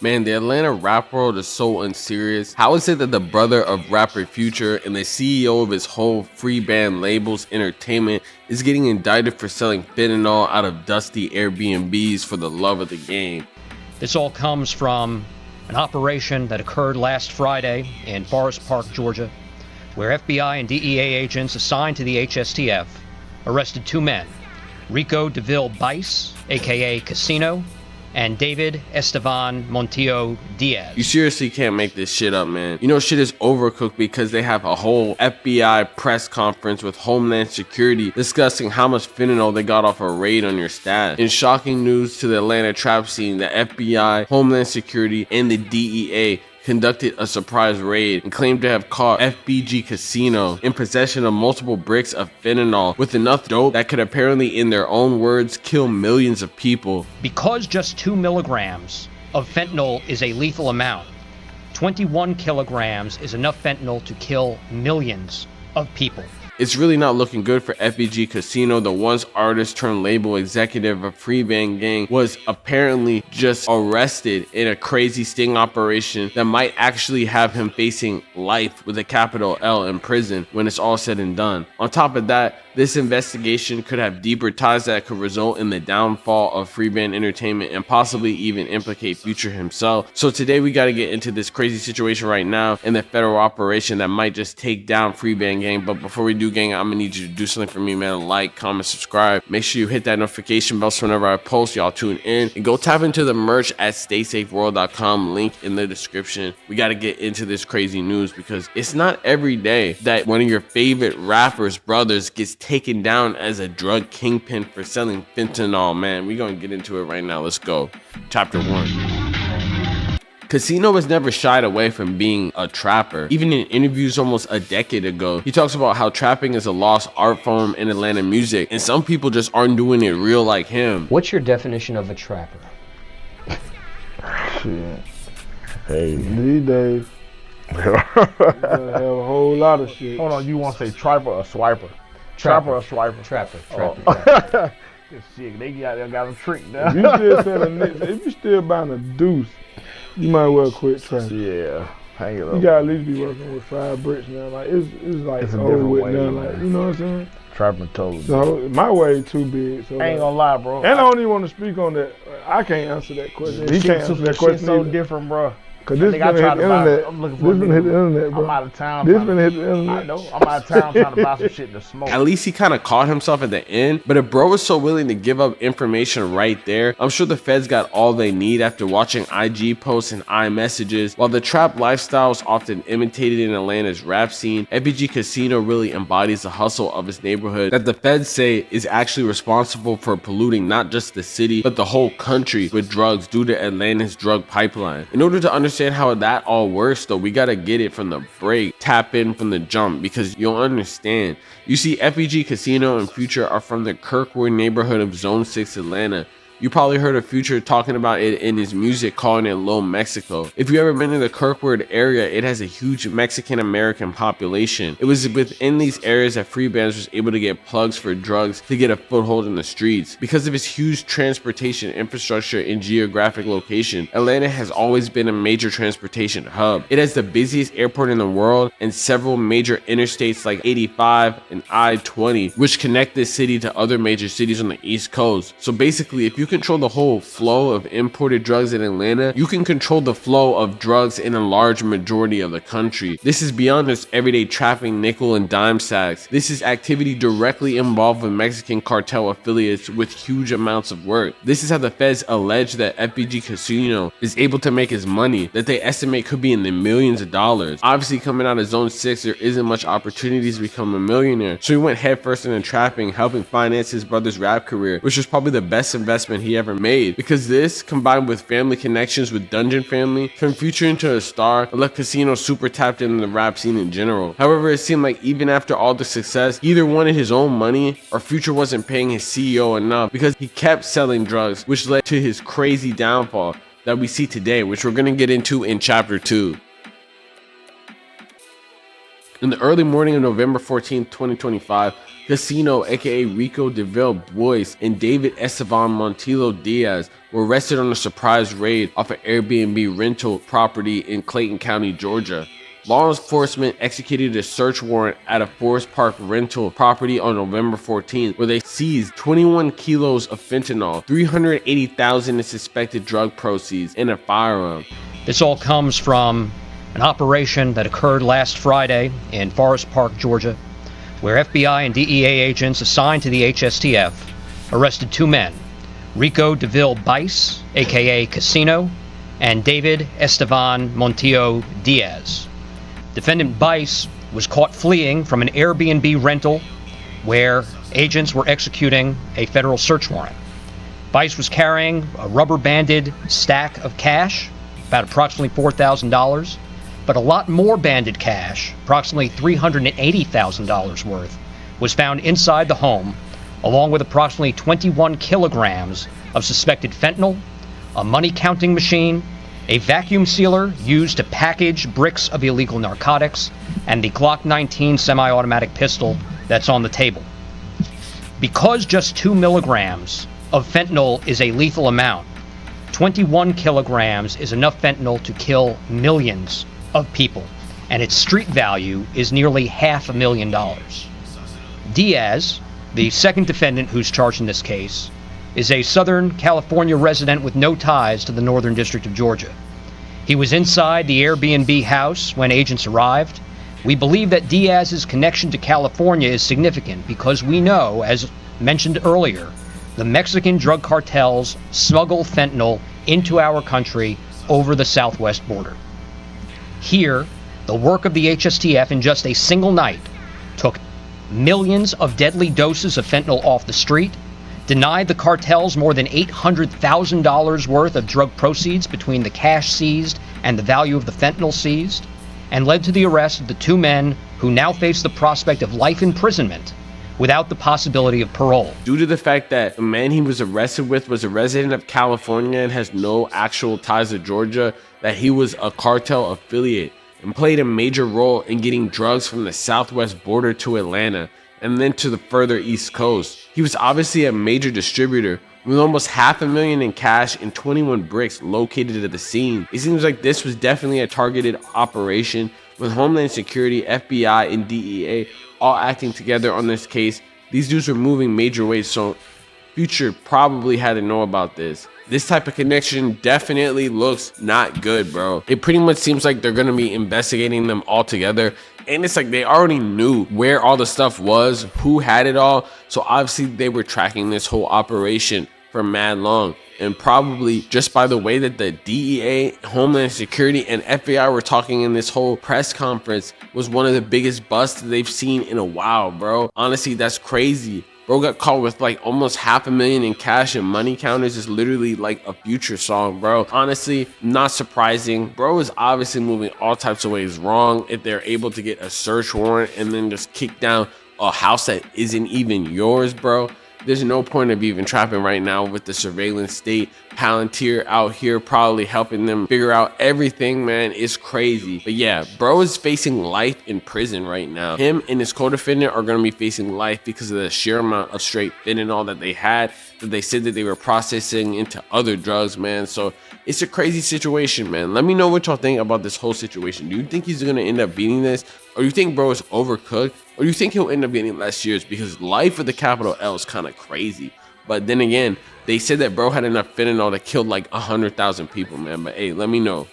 Man, the Atlanta rap world is so unserious. How is it that the brother of rapper Future and the CEO of his whole Freeband Labels Entertainment is getting indicted for selling fentanyl out of dusty Airbnbs for the love of the game? This all comes from an operation that occurred last Friday in Forest Park, Georgia, where FBI and DEA agents assigned to the HSTF arrested two men, Rico DeVille Bice, aka Casino, and David Estevan Montillo Diaz. You seriously can't make this shit up, man. You know shit is overcooked because they have a whole FBI press conference with Homeland Security discussing how much fentanyl they got off a raid on your stash. In shocking news to the Atlanta trap scene, the FBI, Homeland Security, and the DEA conducted a surprise raid and claimed to have caught FBG Casino in possession of multiple bricks of fentanyl with enough dope that could apparently, in their own words, kill millions of people. Because just 2 milligrams of fentanyl is a lethal amount, 21 kilograms is enough fentanyl to kill millions of people. It's really not looking good for FBG Casino. The once artist turned label executive of Freeband Gang was apparently just arrested in a crazy sting operation that might actually have him facing life with a capital L in prison when it's all said and done. On top of that, this investigation could have deeper ties that could result in the downfall of Freeband Entertainment and possibly even implicate Future himself. So today we got to get into this crazy situation right now in the federal operation that might just take down Freeband Gang. But before we do, gang, I'm gonna need you to do something for me, man. Like, comment, subscribe. Make sure you hit that notification bell so whenever I post, y'all tune in. And go tap into the merch at staysafeworld.com, link in the description. We got to get into this crazy news because it's not every day that one of your favorite rappers' brothers gets taken down as a drug kingpin for selling fentanyl, man. We're gonna get into it right now. Let's go. Chapter 1. Casino has never shied away from being a trapper. Even in interviews almost a decade ago, he talks about how trapping is a lost art form in Atlanta music, and some people just aren't doing it real like him. What's your definition of a trapper? Shit. Hey, these days, you gotta have a whole lot of shit. Hold on, you want to say trapper or swiper? Trapper or swiper? Trapper. Shit, they got a trick now. If you still selling nicks, if you still buying a deuce, you might well quit trapping. Yeah, hang it up. You gotta at least be working with 5 bricks now. Like it's like It's a over different with way, now. man. Like, you know what I'm saying? Trapping totally. So my way too big. So I ain't gonna lie, bro. and I don't even want to speak on that. I can't answer that question. He can't answer that Shit's question so either. different, bro. Cause this I been hit the tried to buy. internet. I'm looking This for. been hit the internet, bro. I'm out of town. This been hit the internet. I know. I'm out of town trying to buy some shit to smoke. At least he kind of caught himself at the end, but if bro was so willing to give up information right there, I'm sure the feds got all they need after watching IG posts and iMessages. While the trap lifestyle is often imitated in Atlanta's rap scene, FBG Casino really embodies the hustle of his neighborhood that the feds say is actually responsible for polluting not just the city, but the whole country with drugs due to Atlanta's drug pipeline. In order to understand how that all works though, we gotta get it from the break, tap in from the jump, because you'll understand. You see, FBG Casino and Future are from the Kirkwood neighborhood of Zone 6 Atlanta. You probably heard of Future talking about it in his music, calling it Low Mexico. If you ever been to the Kirkwood area, it has a huge Mexican-American population. It was within these areas that Freebands was able to get plugs for drugs to get a foothold in the streets. Because of its huge transportation infrastructure and geographic location, Atlanta has always been a major transportation hub. It has the busiest airport in the world and several major interstates like 85 and I-20, which connect this city to other major cities on the East Coast. So basically, if you control the whole flow of imported drugs in Atlanta, you can control the flow of drugs in a large majority of the country. This is beyond just everyday trapping nickel and dime sacks. This is activity directly involved with Mexican cartel affiliates with huge amounts of work. This is how the feds allege that FBG Casino is able to make his money that they estimate could be in the millions of dollars. Obviously, coming out of Zone 6, there isn't much opportunities to become a millionaire, so he went headfirst into trapping, helping finance his brother's rap career, which was probably the best investment he ever made, because this, combined with family connections with Dungeon family, turned Future into a star and left Casino super tapped into the rap scene in general. However, it seemed like even after all the success, he either wanted his own money or Future wasn't paying his CEO enough, because he kept selling drugs, which led to his crazy downfall that we see today, which we're going to get into in chapter 2. In the early morning of November 14th, 2025, Casino, aka Rico DeVille Boyce, and David Esteban Montillo Diaz were arrested on a surprise raid off an Airbnb rental property in Clayton County, Georgia. Law enforcement executed a search warrant at a Forest Park rental property on November 14th, where they seized 21 kilos of fentanyl, $380,000 in suspected drug proceeds, and a firearm. This all comes from an operation that occurred last Friday in Forest Park, Georgia, where FBI and DEA agents assigned to the HSTF arrested two men, Rico DeVille Boyce, aka Casino, and David Esteban Montillo Diaz. Defendant Boyce was caught fleeing from an Airbnb rental where agents were executing a federal search warrant. Boyce was carrying a rubber-banded stack of cash, about approximately $4,000, but a lot more banded cash, approximately $380,000 worth, was found inside the home, along with approximately 21 kilograms of suspected fentanyl, a money counting machine, a vacuum sealer used to package bricks of illegal narcotics, and the Glock 19 semi-automatic pistol that's on the table. Because just 2 milligrams of fentanyl is a lethal amount, 21 kilograms is enough fentanyl to kill millions of people, and its street value is nearly $500,000. Diaz, the second defendant who's charged in this case, is a Southern California resident with no ties to the Northern District of Georgia. He was inside the Airbnb house when agents arrived. We believe that Diaz's connection to California is significant because we know, as mentioned earlier, the Mexican drug cartels smuggle fentanyl into our country over the southwest border. Here, the work of the HSTF in just a single night took millions of deadly doses of fentanyl off the street, denied the cartels more than $800,000 worth of drug proceeds between the cash seized and the value of the fentanyl seized, and led to the arrest of the two men who now face the prospect of life imprisonment without the possibility of parole. Due to the fact that the man he was arrested with was a resident of California and has no actual ties to Georgia, that he was a cartel affiliate and played a major role in getting drugs from the southwest border to Atlanta and then to the further East Coast. He was obviously a major distributor with almost $500,000 in cash and 21 bricks located at the scene. It seems like this was definitely a targeted operation with Homeland Security, FBI, and DEA all acting together on this case. These dudes were moving major ways, so Future probably had to know about this. This type of connection definitely looks not good, bro. It pretty much seems like they're gonna be investigating them all together. And it's like they already knew where all the stuff was, who had it all. So obviously they were tracking this whole operation for mad long. And probably just by the way that the DEA, Homeland Security, and FBI were talking in this whole press conference was one of the biggest busts they've seen in a while, bro. Honestly, that's crazy. Bro got caught with like almost $500,000 in cash and money counters. Is literally like a Future song, bro. Honestly, not surprising. Bro is obviously moving all types of ways wrong if they're able to get a search warrant and then just kick down a house that isn't even yours, bro. There's no point of even trapping right now with the surveillance state. Palantir out here probably helping them figure out everything, man. It's crazy. But yeah, bro is facing life in prison right now. Him and his co-defendant are going to be facing life because of the sheer amount of straight fentanyl that they had, that they said that they were processing into other drugs, man. So it's a crazy situation, man. Let me know what y'all think about this whole situation. Do you think he's going to end up beating this? Or do you think bro is overcooked? Or do you think he'll end up getting less years? Because life with the capital L is kind of crazy. But then again, they said that bro had enough fentanyl to kill like 100,000 people, man. But hey, let me know.